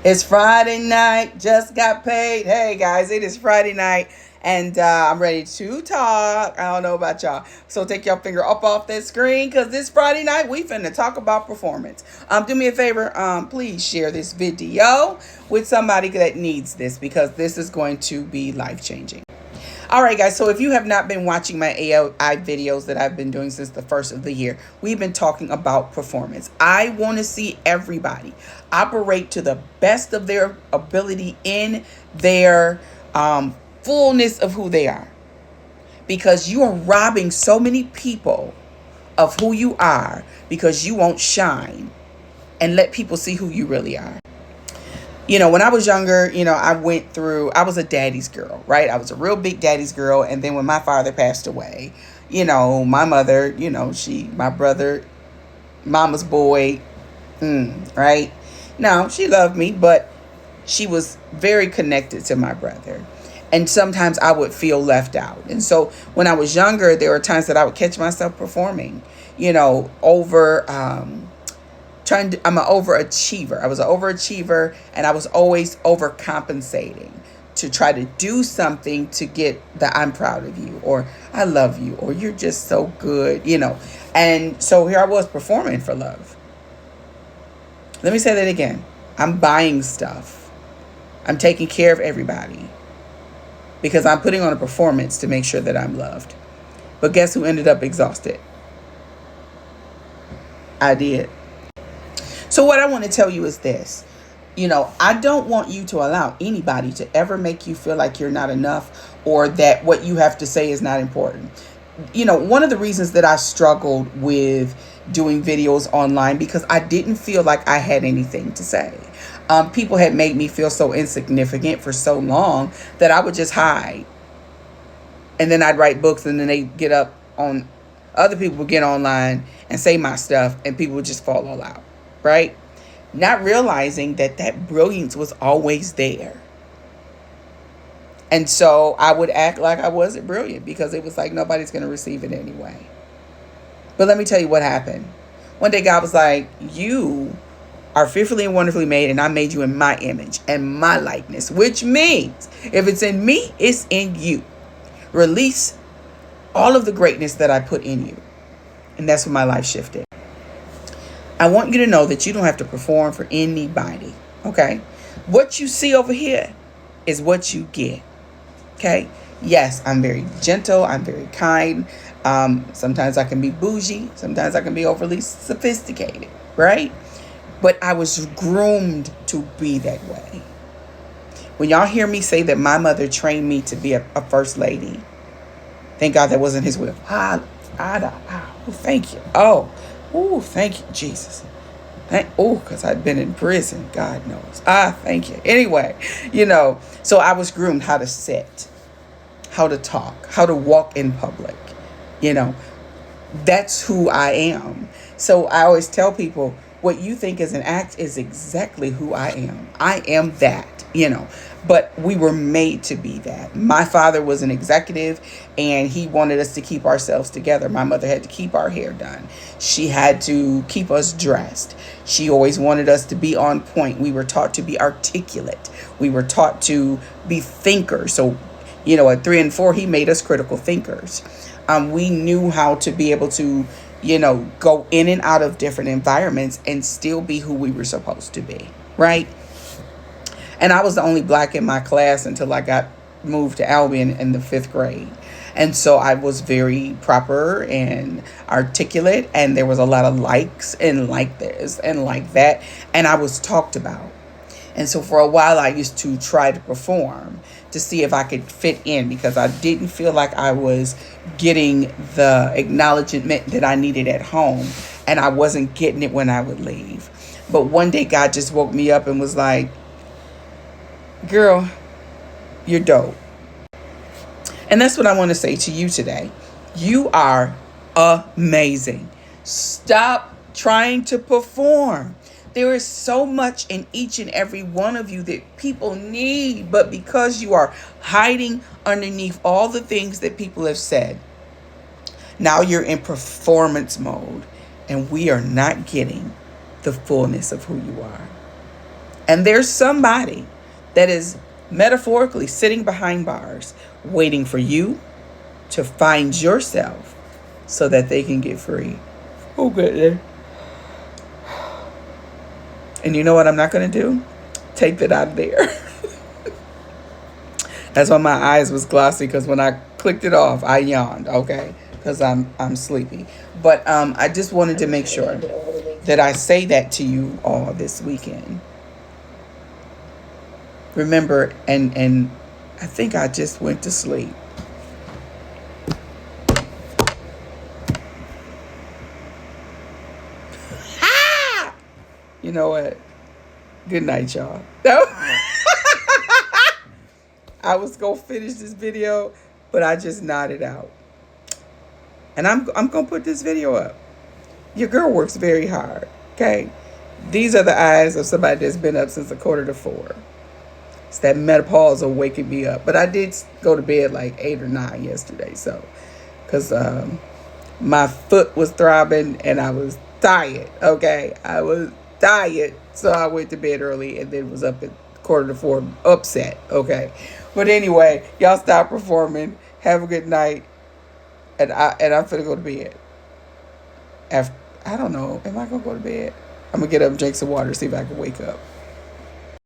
It's Friday night, just got paid. Hey guys, it is Friday night and I'm ready to talk. I don't know about y'all. So take your finger up off that screen because this Friday night we finna talk about performance. Do me a favor, please share this video with somebody that needs this because this is going to be life changing. All right, guys. So if you have not been watching my AI videos that I've been doing since the first of the year, we've been talking about performance. I want to see everybody operate to the best of their ability in their fullness of who they are. Because you are robbing so many people of who you are because you won't shine and let people see who you really are. When I was younger, I was a daddy's girl, right? I was a real big daddy's girl. And then when my father passed away, my mother, my brother, mama's boy, right? No, she loved me, but she was very connected to my brother. And sometimes I would feel left out. And so when I was younger, there were times that I would catch myself performing, over, I'm an overachiever. I was an overachiever and I was always overcompensating to try to do something to get the I'm proud of you or I love you or you're just so good. And so here I was performing for love. Let me say that again. I'm buying stuff. I'm taking care of everybody because I'm putting on a performance to make sure that I'm loved. But guess who ended up exhausted? I did. So what I want to tell you is this. I don't want you to allow anybody to ever make you feel like you're not enough or that what you have to say is not important. One of the reasons that I struggled with doing videos online because I didn't feel like I had anything to say. People had made me feel so insignificant for so long that I would just hide. And then I'd write books and then they get up on other people would get online and say my stuff and people would just fall all out. Right? Not realizing that brilliance was always there. And so I would act like I wasn't brilliant because it was like nobody's going to receive it anyway. But let me tell you what happened. One day God was like, you are fearfully and wonderfully made and I made you in my image and my likeness, which means if it's in me, it's in you. Release all of the greatness that I put in you. And that's when my life shifted. I want you to know that you don't have to perform for anybody, okay? What you see over here is what you get, okay? Yes, I'm very gentle. I'm very kind. Sometimes I can be bougie. Sometimes I can be overly sophisticated, right? But I was groomed to be that way. When y'all hear me say that my mother trained me to be a first lady, thank God that wasn't his will. Thank you. Thank you, Jesus. Because I've been in prison. God knows. Thank you. Anyway, so I was groomed how to sit, how to talk, how to walk in public. That's who I am. So I always tell people, what you think is an act is exactly who I am. I am that, but we were made to be that. My father was an executive and he wanted us to keep ourselves together. My mother had to keep our hair done. She had to keep us dressed. She always wanted us to be on point. We were taught to be articulate. We were taught to be thinkers. So, at 3 and 4, he made us critical thinkers. We knew how to be able to go in and out of different environments and still be who we were supposed to be, right? And I was the only black in my class until I got moved to Albion in the 5th grade. And so I was very proper and articulate, and there was a lot of likes and like this and like that, and I was talked about. And so for a while I used to try to perform to see if I could fit in because I didn't feel like I was getting the acknowledgement that I needed at home, and I wasn't getting it when I would leave. But one day God just woke me up and was like, girl, you're dope. And that's what I want to say to you today. You are amazing. Stop trying to perform. There is so much in each and every one of you that people need, but because you are hiding underneath all the things that people have said, now you're in performance mode, and we are not getting the fullness of who you are. And there's somebody that is metaphorically sitting behind bars waiting for you to find yourself so that they can get free. Oh, goodness. And you know what I'm not going to do? Take that out of there. That's why my eyes was glossy, because when I clicked it off, I yawned, okay? Because I'm sleepy. But I just wanted to make sure that I say that to you all this weekend. Remember, and I think I just went to sleep. You know what? Good night, y'all. I was gonna finish this video, but I just nodded out. And I'm gonna put this video up. Your girl works very hard. Okay, these are the eyes of somebody that's been up since 3:45. It's that menopause are waking me up. But I did go to bed like 8 or 9 yesterday, so because my foot was throbbing and I was tired. Okay, I was tired, so I went to bed early and then was up at 3:45 upset. Okay, but anyway, y'all stop performing. Have a good night, and I'm finna go to bed. After, I don't know, am I gonna go to bed? I'm gonna get up and drink some water, see if I can wake up.